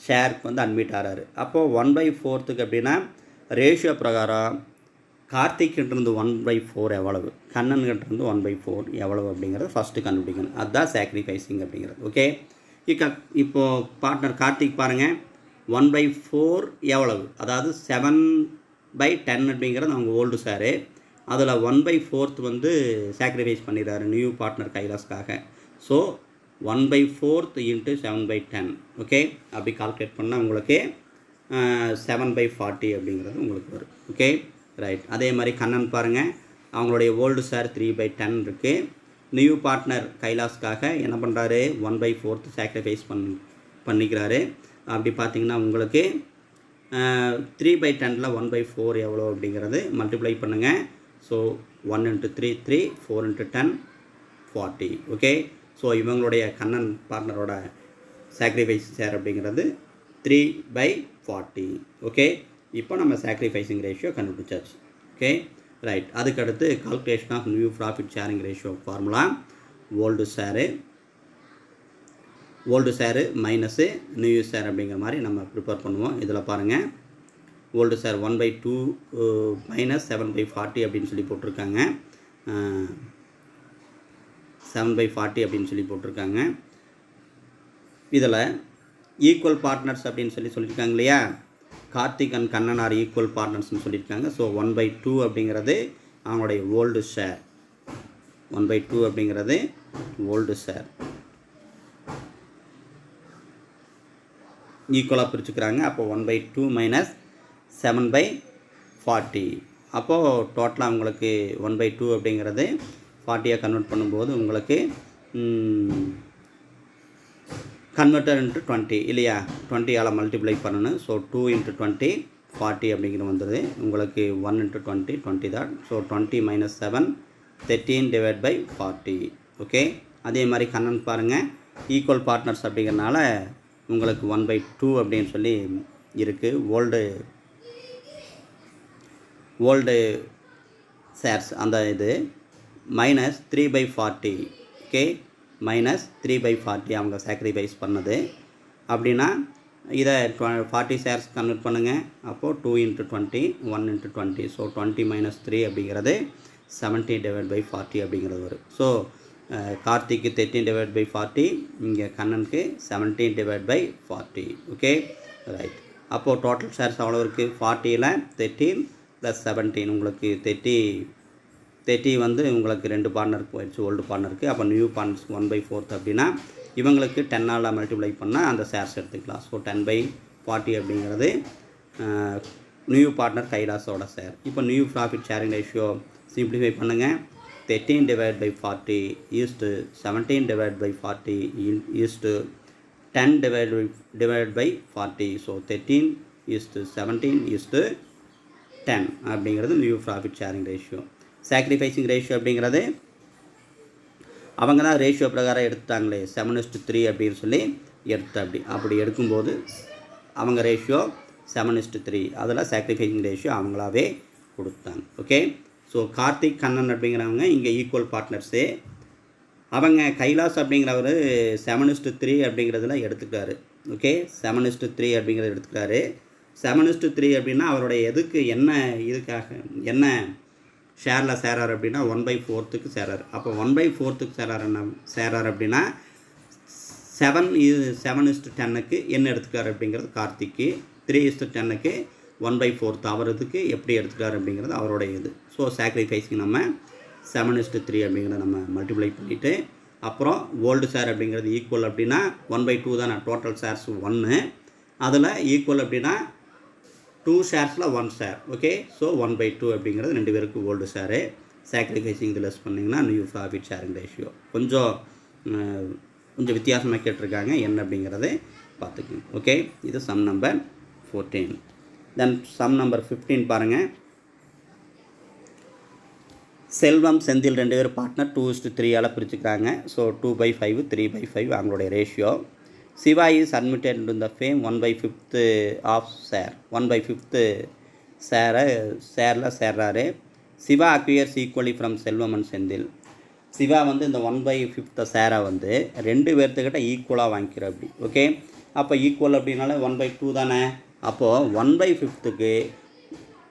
ஷேருக்கு வந்து அட்மிட் ஆகிறாரு. அப்போது 1/4 அப்படின்னா ரேஷியோ பிரகாரம் கார்த்திக்கிட்டிருந்து 1/4 எவ்வளவு, கண்ணன்கிட்டிருந்து 1/4 எவ்வளவு அப்படிங்கிறத ஃபஸ்ட்டு கண்டுபிடிக்கணும். அதுதான் சாக்ரிஃபைசிங் அப்படிங்கிறது. ஓகே இப்போது பார்ட்னர் கார்த்திக் பாருங்கள் 1/4 எவ்வளவு, அதாவது 7/10 அப்படிங்கிறது அவங்க ஓல்டு ஷேரு. அதில் 1/4 வந்து சாக்ரிஃபைஸ் பண்ணிடுறாரு நியூ பார்ட்னர் கைலாஸ்க்காக. ஸோ 1/4 × 7/10. ஓகே அப்படி கால்குலேட் பண்ணால் உங்களுக்கு 7/40 அப்படிங்கிறது உங்களுக்கு வரும். Okay right. அதே மாதிரி கண்ணன் பாருங்கள் அவங்களுடைய ஓல்டு ஷேர் 3/10 இருக்குது. நியூ பார்ட்னர் கைலாஸ்க்காக என்ன பண்ணுறாரு 1/4 சாக்ரிஃபைஸ் பண்ணிக்கிறாரு. அப்படி பார்த்திங்கன்னா உங்களுக்கு 3/10 1/4 எவ்வளோ அப்படிங்கிறது மல்டிப்ளை பண்ணுங்கள். ஸோ 1 × 3 3 4 × 10 40. ஓகே ஸோ இவங்களுடைய கண்ணன் பார்ட்னரோட சாக்ரிஃபைஸ் ஷேர் அப்படிங்கிறது 3/40. ஓகே இப்போ நம்ம சாக்ரிஃபைசிங் ரேஷியோ கண்டுபிடிச்சாச்சு. Okay right. அதுக்கடுத்து calculation of new profit sharing ratio formula old share minus new share அப்படிங்கிற மாதிரி நம்ம ப்ரிப்பேர் பண்ணுவோம். இதில் பாருங்கள் ஓல்டு ஷேர் 1/2 - 7/40 அப்படின்னு சொல்லி போட்டிருக்காங்க. 7/40 அப்படின்னு சொல்லி போட்டிருக்காங்க. இதில் ஈக்குவல் பார்ட்னர்ஸ் அப்படின்னு சொல்லியிருக்காங்க இல்லையா. Karthik and Kannan are equal பார்ட்னர்ஸ்னு சொல்லியிருக்காங்க. ஸோ 1/2 அப்படிங்கிறது அவங்களுடைய ஓல்டு ஷேர். 1/2 அப்படிங்கிறது ஓல்டு ஷேர் ஈக்குவலாக பிரிச்சுக்கிறாங்க. அப்போது 1/2 - 7/40. அப்போது டோட்டலாக உங்களுக்கு 1/2 அப்படிங்கிறது 40 கன்வெர்ட் பண்ணும்போது உங்களுக்கு கன்வெர்ட்டர் × 20 இல்லையா. 20ஆல் மல்டிப்ளை பண்ணணும். ஸோ 2 × 20 40 அப்படிங்கிறது வந்துடுது. உங்களுக்கு 1 × 20 20 தான். ஸோ 20 - 7 13/40. ஓகே அதே மாதிரி கண்ணன் பாருங்கள் ஈக்குவல் பார்ட்னர்ஸ் அப்படிங்கிறனால உங்களுக்கு 1/2 அப்படின்னு சொல்லி இருக்குது. ஓல்டு ஷேர்ஸ் அந்த இது மைனஸ் 3/40. ஓகே மைனஸ் 3/40 அவங்க சாக்ரிஃபைஸ் பண்ணது. அப்படின்னா இதை 40 ஷேர்ஸ் கன்வெர்ட் பண்ணுங்கள். அப்போது 2 × 20 1 × 20. ஸோ 20 - 3 அப்படிங்கிறது 70/40 அப்படிங்கிறது வரும். ஸோ கார்த்திக்கு 13/40, இங்கே கண்ணனுக்கு 17/40. Okay right. அப்போது டோட்டல் ஷேர்ஸ் அவ்வளோ இருக்குது. 40ல் 13 + 17 உங்களுக்கு 30 வந்து உங்களுக்கு 2 பார்ட்னருக்கு போயிடுச்சு ஓல்டு பார்ட்னருக்கு. அப்போ நியூ பார்ட்னர்ஸ் 1/4 அப்படின்னா இவங்களுக்கு 10ஆல் மல்டிப்ளை பண்ணால் அந்த ஷேர்ஸ் எடுத்துக்கலாம். ஸோ 10/40 அப்படிங்கிறது நியூ பார்ட்னர் கைலாஸோட ஷேர். இப்போ new profit sharing ratio simplify பண்ணுங்கள். 13/40 = 17/40 = 10 divided by 40. So 13:17:10 அப்படிங்கிறது new profit sharing ratio. Sacrificing ratio அப்படிங்கிறது அவங்க தான் ரேஷியோ பிரகாரம் எடுத்தாங்களே 7:3 அப்படின்னு சொல்லி அப்படி எடுக்கும்போது அவங்க ரேஷியோ 7:3, அதில் சாக்ரிஃபைசிங் ரேஷியோ அவங்களாவே கொடுத்தாங்க. ஓகே, ஸோ கார்த்திக் கண்ணன் அப்படிங்கிறவங்க இங்கே ஈக்குவல் பார்ட்னர்ஸு. அவங்க கைலாஸ் அப்படிங்கிறவர் 7:3 அப்படிங்கிறதுல எடுத்துக்கிட்டாரு. ஓகே, 7:3 அப்படிங்கிறத எடுத்துக்கிட்டாரு. 7:3 அப்படின்னா அவருடைய எதுக்கு இதுக்காக என்ன ஷேரில் சேரார் அப்படின்னா 1/4க்கு சேரார். அப்போ 1/4க்கு சேரார் அப்படின்னா 7:10க்கு என்ன எடுத்துக்கார் அப்படிங்கிறது கார்த்திக்கு, 3:10க்கு 1/4 அவரதுக்கு எப்படி எடுத்துக்கார் அப்படிங்கிறது அவருடைய இது. ஸோ சாக்ரிஃபைஸிங் நம்ம 7:3 அப்படிங்கிறத நம்ம மல்டிப்ளை பண்ணிவிட்டு, அப்புறம் ஓல்டு ஷேர் அப்படிங்கிறது ஈக்குவல் அப்படின்னா 1/2 தானே, டோட்டல் ஷேர்ஸ் 1, அதில் ஈக்குவல் அப்படின்னா 2 ஷேர்ஸில் 1 ஷேர். ஓகே, ஸோ 1/2 அப்படிங்கிறது 2 பேருக்கு ஓல்டு ஷேரு. சாக்ரிஃபைஸிங் இது லெஸ் பண்ணிங்கன்னா நியூ ப்ராஃபிட் ஷேரிங் ரேஷியோ. கொஞ்சம் வித்தியாசமாக கேட்டிருக்காங்க, என்ன அப்படிங்கிறத பார்த்துக்கணும். ஓகே, இது சம் நம்பர் 14. தென் சம் நம்பர் 15 பாருங்கள். செல்வம் செந்தில் 2 பேர் பார்ட்னர் 2:3 பிரிச்சுக்கிறாங்க. ஸோ 2/5 3/5 அவங்களுடைய ratio. Siva is admitted in the firm 1/5 of share. 1/5 ஷேரில் சேர்றாரு. Siva acquires equally from Selvam and Senthil. Siva வந்து இந்த 1/5 ஷேரை வந்து 2 பேர்த்துக்கிட்ட ஈக்குவலாக வாங்கிக்கிற அப்படி. ஓகே, அப்போ ஈக்குவல் அப்படின்னால 1/2 தானே. அப்போது 1/5க்கு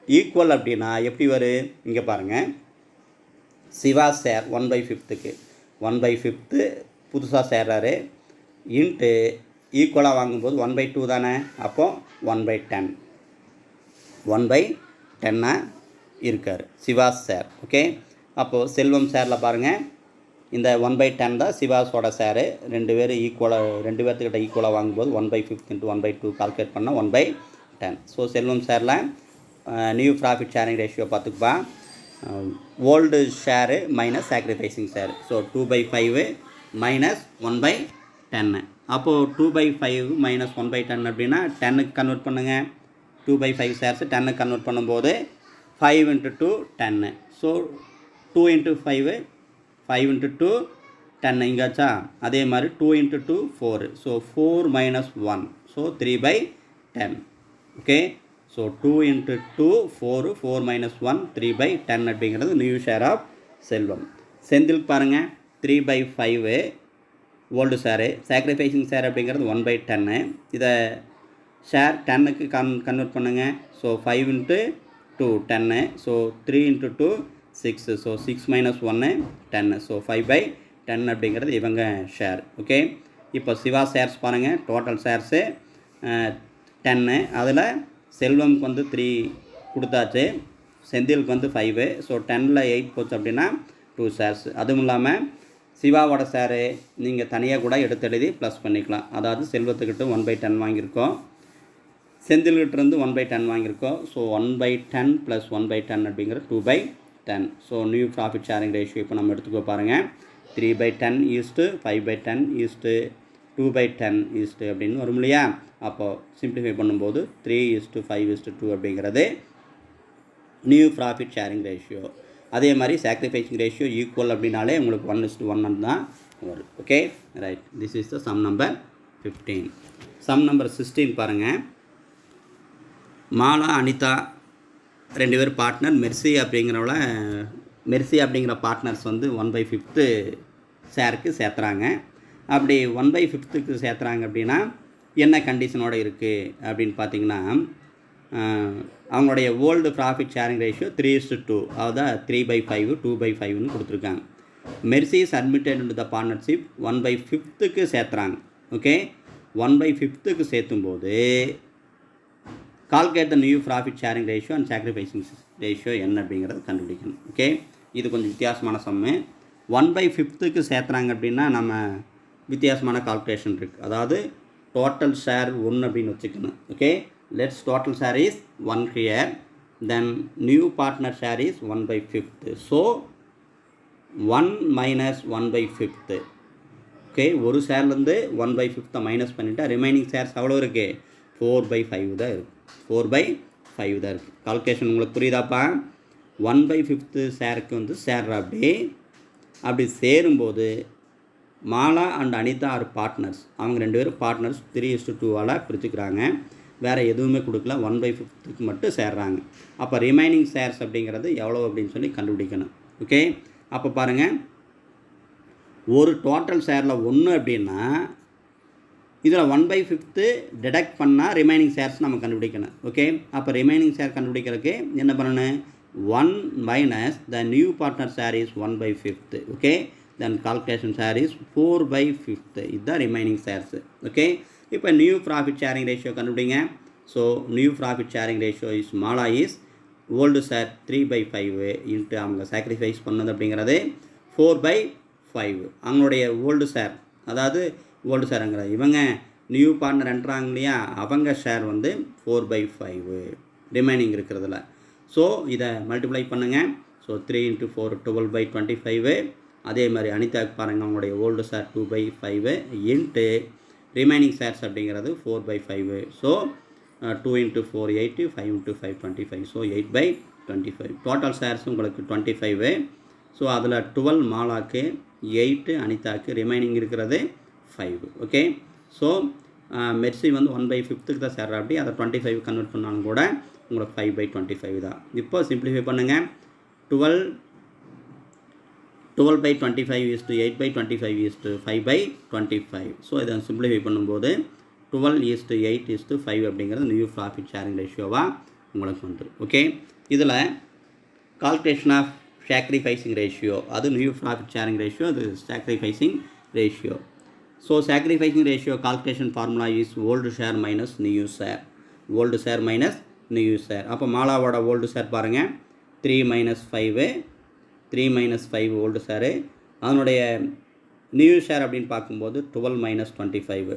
ஈக்குவல் அப்படின்னா எப்படி வரும், இங்கே பாருங்கள். சிவா ஷேர் 1/5க்கு 1/5 புதுசாக சேர்றாரு இன்ட்டு ஈக்குவலாக வாங்கும்போது 1/2 தானே. அப்போது 1/10 இருக்கார் சிவா ஷேர். ஓகே, அப்போது செல்வம் ஷேரில் பாருங்கள், இந்த 1/10 தான் சிவாஸோட ஷேரு. 2 பேர்த்துக்கிட்ட ஈக்குவலாக வாங்கும்போது 1/5 × 1/2 கால்குலேட் பண்ணால் 1/10. ஸோ செல்வம் ஷேரில் நியூ ப்ராஃபிட் ஷேரிங் ரேஷியோ பார்த்துக்குப்பா. Old share minus sacrificing share. So 2/5 minus 1/10. அப்போது 2/5 மைனஸ் 1/10 அப்படின்னா 10க்கு கன்வெர்ட் பண்ணுங்கள். 2/5 ஷேர்ஸ் 10க்கு கன்வெர்ட் பண்ணும்போது 5 × 2 10. ஸோ 2 × 5 5 × 2 10 இங்காச்சா. அதே மாதிரி 2 × 2 4. So 4 minus 1. So 3/10. Okay, so 2 × 2 4 4 minus 1 3/10 அப்படிங்கிறது நியூ ஷேர் ஆஃப் செல்வம். செந்தில் பாருங்கள் 3/5 ஓல்டு ஷேரு. சாக்ரிஃபைசிங் ஷேர் அப்படிங்கிறது 1/10. இதை ஷேர் 10க்கு கன்வெர்ட் பண்ணுங்கள். So 5 × 2 10. So 3 × 2 6. So 6 minus 1 10. So 5/10 அப்படிங்கிறது இவங்க ஷேர். ஓகே, இப்போ சிவா ஷேர்ஸ் பாருங்கள். Total shares 10. அதில் செல்வம்க்கு வந்து 3 கொடுத்தாச்சு, செந்திலுக்கு வந்து 5. ஸோ 10ல் 8 போச்சு அப்படின்னா 2 ஷேர்ஸ். அதுவும் இல்லாமல் சிவாவோட ஷேரு நீங்கள் தனியாக கூட எடுத்து எழுதி ப்ளஸ் பண்ணிக்கலாம். அதாவது செல்வத்துக்கிட்ட 1/10 வாங்கியிருக்கோம், செந்தில்கிட்டேருந்து 1/10 வாங்கியிருக்கோம். ஸோ 1/10 + 1/10 அப்படிங்கிற 2/10. So new profit sharing ratio இப்போ நம்ம எடுத்துக்கோ பாருங்கள். 3/10 5/10 2/10 அப்படின்னு வரும் இல்லையா. அப்போது சிம்பிளிஃபை பண்ணும்போது 3:5:2 அப்படிங்கிறது நியூ ப்ராஃபிட் ஷேரிங் ரேஷியோ. அதே மாதிரி சாக்ரிஃபைசிங் ரேஷியோ ஈக்குவல் அப்படின்னாலே உங்களுக்கு 1:1 தான் வரும். Okay, right. This is the sum number 15. Some number 16 பாருங்கள். மாலா அனிதா 2 பேர் பார்ட்னர். மெர்சி அப்படிங்கிற பார்ட்னர்ஸ் வந்து 1/5 ஷேருக்கு சேர்த்துறாங்க. அப்படி 1/5க்கு சேர்த்துறாங்க அப்படின்னா என்ன கண்டிஷனோடு இருக்குது அப்படின்னு பார்த்தீங்கன்னா, அவங்களுடைய ஓல்டு ப்ராஃபிட் ஷேரிங் ரேஷியோ 3:2, அதாவது 3/5 2/5ன்னு கொடுத்துருக்காங்க. Mercy is admitted into the partnership 1/5க்கு சேர்த்துறாங்க. ஓகே, 1/5க்கு சேர்த்தும்போது calculate the new profit sharing ratio and sacrificing ratio என்ன அப்படிங்கிறத கண்டுபிடிக்கணும். ஓகே, இது கொஞ்சம் வித்தியாசமான சம்மு. 1/5க்கு சேர்த்துறாங்க அப்படின்னா நம்ம வித்தியாசமான கால்குலேஷன் இருக்குது. அதாவது டோட்டல் ஷேர் 1 அப்படின்னு வச்சுக்கணும். Okay, let's total share is 1 here, then new partner share is 1/5. So 1 - 1/5 okay, ஒரு ஷேர்லேருந்து 1/5 மைனஸ் பண்ணிவிட்டா ரிமைனிங் ஷேர்ஸ் எவ்வளோ இருக்குது? 4/5 தான் இருக்குது. 4/5 தான் இருக்குது. கால்குலேஷன் உங்களுக்கு புரியுதாப்பா? 1/5 ஷேருக்கு வந்து சேர்றா அப்படி சேரும்போது Mala and Anita are partners. அவங்க 2 பேரும் பார்ட்னர்ஸ் 3:2 பிரிச்சுக்கிறாங்க. வேறு எதுவுமே கொடுக்கல, 1/5 மட்டும் சேர்றாங்க. அப்போ ரிமைனிங் ஷேர்ஸ் அப்படிங்கிறது எவ்வளோ அப்படின்னு சொல்லி கண்டுபிடிக்கணும். ஓகே, அப்போ பாருங்கள், ஒரு டோட்டல் ஷேரில் 1 அப்படின்னா இதில் 1/5 டிடக்ட் பண்ணால் ரிமைனிங் ஷேர்ஸ் நம்ம கண்டுபிடிக்கணும். ஓகே, அப்போ ரிமைனிங் ஷேர் கண்டுபிடிக்கிறதுக்கு என்ன பண்ணணும்? 1 minus the new partner share is 1/5. Okay, then calculation share is 4/5. இதுதான் ரிமைனிங் ஷேர்ஸு. ஓகே, இப்போ நியூ ப்ராஃபிட் ஷேரிங் ரேஷியோ கண்டுபிடிங்க. So new profit sharing ratio is Mala is old share 3/5 into அவங்க sacrifice பண்ணது அப்படிங்கிறது 4/5. அவங்களுடைய ஓல்டு ஷேர், அதாவது old ஷேருங்கிற இவங்க new partner என்ட்ராங்க இல்லையா, அவங்க ஷேர் வந்து 4/5 ரிமைனிங் இருக்கிறதுல. ஸோ இதை மல்டிப்ளை பண்ணுங்கள். ஸோ 3 × 4 12/25. அதே மாதிரி அனிதாவுக்கு பாருங்கள், அவங்களுடைய old share 2/5 into remaining shares அப்படிங்கிறது 4/5. ஸோ 2 × 4 8, 5 × 5 25. ஸோ 8/25. டோட்டல் ஷேர்ஸ் உங்களுக்கு 25. ஸோ அதில் 12 மாலாக்கு, 8 அனிதாக்கு, ரிமைனிங் இருக்கிறது 5. ஓகே, ஸோ மெர்சி வந்து 1/5 தான் சேர்றா அதை 25 கன்வெர்ட் பண்ணாலும் கூட உங்களுக்கு 5/25 தான். இப்போ சிம்பிளிஃபை பண்ணுங்கள். 12/25 is to 8/25 is to 5/25. So இதை சிம்பிளிஃபை பண்ணும்போது 12 is to 8 is to 5 அப்படிங்கிறது நியூ ப்ராஃபிட் ஷேரிங் ரேஷியோவாக உங்களுக்கு வந்துடும். ஓகே, இதில் கால்குலேஷன் ஆஃப் சாக்ரிஃபைசிங் ரேஷியோ, அது நியூ ப்ராஃபிட் ஷேரிங் ரேஷியோ, அது sacrificing ratio. So sacrificing ratio calculation formula is old share minus new share. Old share minus new share. அப்போ மாலாவோட old share பாருங்கள், 3 - 5 old share. அதனுடைய new share அப்படின்னு பார்க்கும்போது 12 - 25.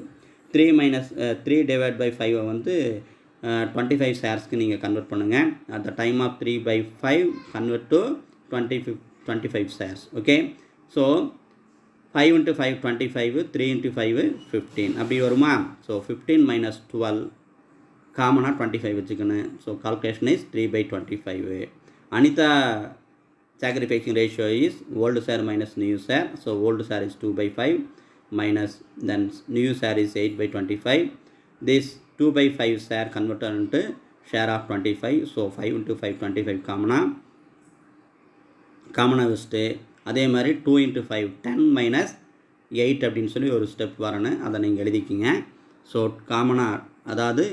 3/5 வந்து 25 ஷேர்ஸ்க்கு நீங்கள் convert பண்ணுங்கள். At the time of 3/5 convert to 25 shares. Okay, so 5 × 5 25, 3 × 5 15 அப்படி வருமா? ஸோ 15 - 12 காமனாக 25 வச்சுக்கணும். So calculation is 3/25. Anitha sacrificing ratio is old share minus new share. So old share is 2/5 minus then new share is 8/25. This 2/5 share converted into share of 25. So 5 × 5 25 காமனாக வச்சுட்டு அதே மாதிரி 2 × 5 10 - 8 அப்படின்னு சொல்லி ஒரு ஸ்டெப் வரணும். அதை நீங்கள் எழுதிக்கிங்க. ஸோ காமனாக அதாவது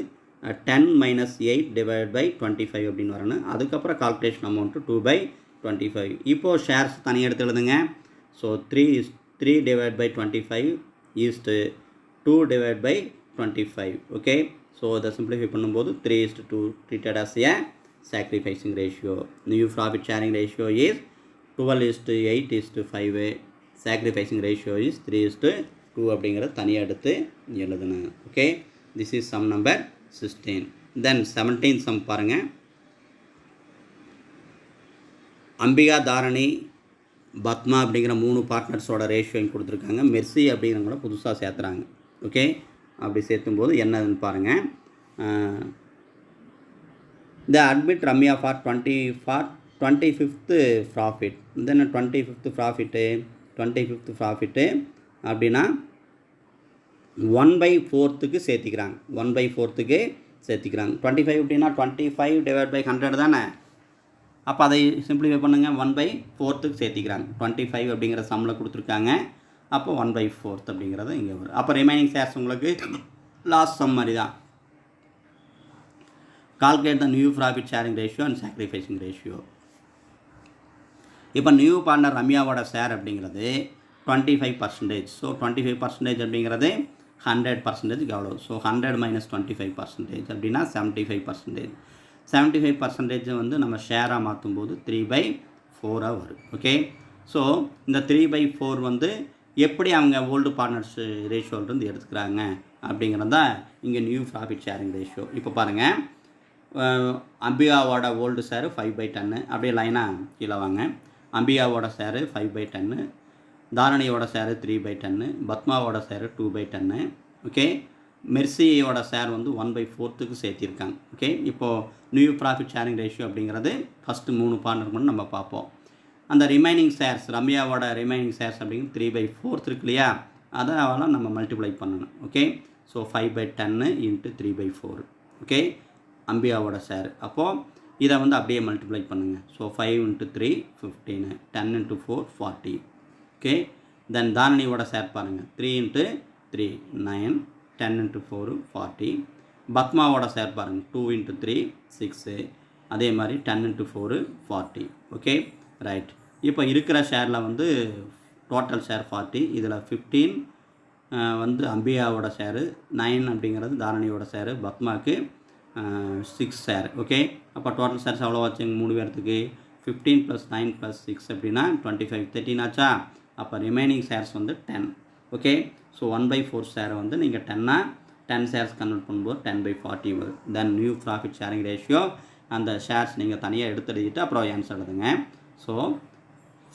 10 - 8 / 25 அப்படின்னு வரணும். அதுக்கப்புறம் கால்குலேஷன் அமௌண்ட்டு 2/25. இப்போது ஷேர்ஸ் தனியாக எடுத்து எழுதுங்க. So 3 / 25 is to 2 / 25. Okay, so இதை சிம்பிளிஃபை பண்ணும்போது 3:2 treated as a sacrificing ratio. New profit sharing ratio is 12:8:5. sacrificing ratio is 3:2 அப்படிங்கிறத தனியாக எடுத்து எழுதணும். Okay, this is sum number 16. Then 17th sum பாருங்கள். அம்பிகா, தாரணி, பத்மா அப்படிங்கிற 3 பார்ட்னர்ஸோட ரேஷியோயும் கொடுத்துருக்காங்க. மெர்சி அப்படிங்கிறவங்கள புதுசாக சேர்த்துறாங்க. ஓகே, அப்படி சேர்த்தும்போது என்னதுன்னு பாருங்கள். The admit Ramya for 25th profit. Then 25th ப்ராஃபிட்டு அப்படின்னா 1/4 சேர்த்திக்கிறாங்க. 1/4 சேர்த்திக்கிறாங்க. 25 அப்படின்னா 25 / 100 தானே. அப்போ அதை சிம்பிளிஃபை பண்ணுங்கள். 1/4 சேர்த்திக்கிறாங்க. 25 அப்படிங்கிற சம்மில் கொடுத்துருக்காங்க. அப்போ 1/4 அப்படிங்கிறது இங்கே வரும். அப்போ ரிமைனிங் ஷேர்ஸ் உங்களுக்கு லாஸ்ட் சம் மாதிரி தான். Calculate the new profit sharing ratio and sacrificing ratio. இப்போ நியூ பார்ட்னர் ரம்யாவோட ஷேர் அப்படிங்கிறது 25%. ஸோ 25% அப்படிங்கிறது 100%க்கு எவ்வளோ? ஸோ 100 - 25% அப்படின்னா 75%. 75% வந்து நம்ம ஷேராக மாற்றும்போது 3/4 வரும். ஓகே, ஸோ இந்த 3/4 வந்து எப்படி அவங்க ஓல்டு பார்ட்னர்ஸ் ரேஷியோலேருந்து எடுத்துக்கிறாங்க அப்படிங்கிறது தான் இங்கே நியூ ப்ராஃபிட் ஷேரிங் ரேஷியோ. இப்போ பாருங்கள், அம்பிகாவோட ஓல்டு ஷேரு 5/10. அப்படியே லைனாக கீழே வாங்க. அம்பிகாவோட ஷேரு 5/10. தாரணியோட ஷேரு 3/10, பத்மாவோட ஷேரு 2/10. ஓகே, மெர்சியோட ஷேர் வந்து 1/4க்கு சேர்த்திருக்காங்க. ஓகே, இப்போது நியூ ப்ராஃபிட் ஷேரிங் ரேஷியோ அப்படிங்கிறது ஃபஸ்ட்டு 3 பார்ட்னர் மட்டும் நம்ம பார்ப்போம். அந்த ரிமைனிங் ஷேர்ஸ், ரம்யாவோட ரிமைனிங் ஷேர்ஸ் அப்படிங்கிறது 3/4 இருக்கு இல்லையா, அதை அவெல்லாம் நம்ம மல்டிப்ளை பண்ணணும். Okay, so 5/10 × 3/4. ஓகே, அம்பியாவோட ஷேர். அப்போது இதை வந்து அப்படியே மல்டிப்ளை பண்ணுங்கள். ஸோ 5 × 3 15, 10 × 4 40. ஓகே, தென் தாரணியோட ஷேர் பாருங்கள், 3 × 3 9, 10 × 4 40. பத்மாவோட ஷேர் பாருங்கள், 2 × 3 6, அதே மாதிரி 10 × 4 40. Okay, right. இப்போ இருக்கிற ஷேரில் வந்து டோட்டல் ஷேர் 40, இதில் 15 வந்து அம்பியாவோட ஷேரு, 9 அப்படிங்கிறது தாரணியோட ஷேரு, பத்மாவுக்கு 6 ஷேர். ஓகே, அப்போ டோட்டல் ஷேர்ஸ் எவ்வளோ வச்சுங்க 3 பேர்த்துக்கு? 15 + 9 + 6 அப்படின்னா 25, 13 ஆச்சா? அப்போ ரிமைனிங் ஷேர்ஸ் வந்து 10. ஓகே, ஸோ 1/4 ஷேரை வந்து நீங்கள் 10 ஷேர்ஸ் கன்வெர்ட் பண்ணும்போது 10/40 வரும். தென் நியூ ப்ராஃபிட் ஷேரிங் ரேஷியோ, அந்த ஷேர்ஸ் நீங்கள் தனியாக எடுத்துகிட்டு அப்புறம் ஆன்சர் எழுதுங்க. ஸோ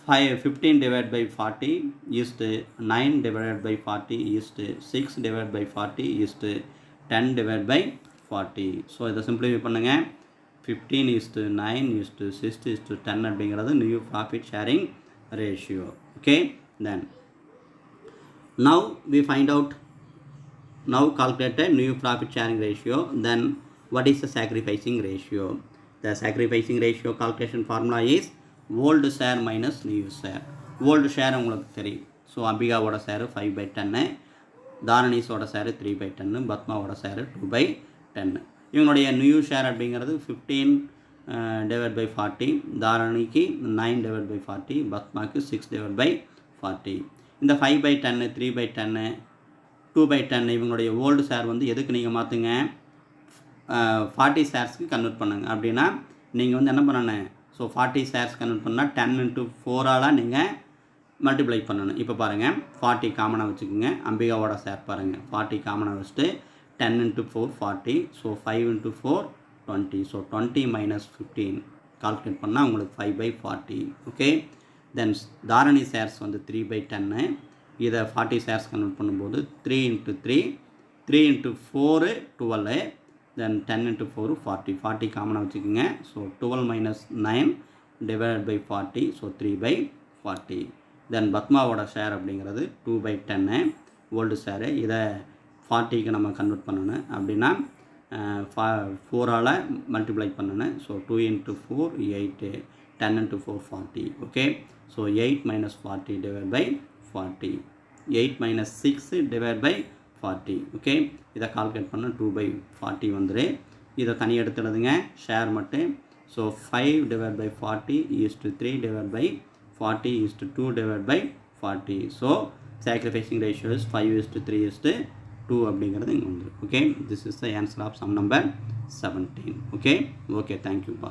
15 / 40 = 9 / 40 = 6 / 40 = 10 / 40. ஸோ இதை சிம்பிளிஃபை பண்ணுங்கள். 15 = 9 = 6 = 10 அப்படிங்கிறது new profit sharing ratio. Okay, then now we find out, now calculate a new profit sharing ratio. Then what is the sacrificing ratio? The sacrificing ratio calculation formula is old share minus new share. old share உங்களுக்கு தெரியும். So அம்பிகாவோட share 5/10, தாரணிஸோட share 3/10, பத்மாவோட share 2/10. இவங்களுடைய new share அப்படிங்கிறது 15 / 40, தாரணிக்கு 9 / 40, பத்மாவுக்கு 6 / 40. இந்த 5/10, 3/10, 2/10 இவங்களுடைய old share வந்து எதுக்கு நீங்கள் மாற்றுங்க? 40 ஷேர்ஸ்க்கு கன்வெர்ட் பண்ணுங்க. அப்படின்னா நீங்கள் வந்து என்ன பண்ணணும்? ஸோ 40 ஷேர்ஸ் கன்வெர்ட் பண்ணால் 10 × 4ஆல் நீங்கள் மல்டிப்ளை பண்ணணும். இப்போ பாருங்கள், 40 காமனாக வச்சுக்கோங்க. அம்பிகாவோட ஷேர் பாருங்கள், 40 காமனாக வச்சுட்டு 10 × 4 40. ஸோ 5 × 4 20. ஸோ 20 - 15 கால்குலேட் பண்ணால் உங்களுக்கு 5/40. ஓகே, தென் தாரணி ஷேர்ஸ் வந்து 3/10, இதை 40 ஷேர்ஸ் கன்வெர்ட் பண்ணும்போது 3 × 3 3 × 4 12, தென் 10 × 4 40. 40 காமனாக வச்சுக்கோங்க. ஸோ 12 - 9 / 40. ஸோ 3/40. தென் பத்மாவோட ஷேர் அப்படிங்கிறது 2/10 ஓல்டு ஷேரு, இதை 40க்கு நம்ம கன்வெர்ட் பண்ணணும். அப்படின்னா 4ஆல் மல்டிப்ளை பண்ணணும். ஸோ 2 × 4 8, 10 × 4 40. Okay, so 8 - 40 / 40, 8 - 6 / 40. ஓகே, இதை கால்குலேட் பண்ண 2/40 வந்துடு. இதை தனியாக எடுத்து எழுதுங்க ஷேர் மட்டும். So 5 / 40 = 3 / 40 = 2 / 40. So sacrificing ratio is 5:3:2 அப்படிங்கிறது இங்கே வந்துடும். Okay, this is the answer of sum number 17. Okay, தேங்க்யூப்பா.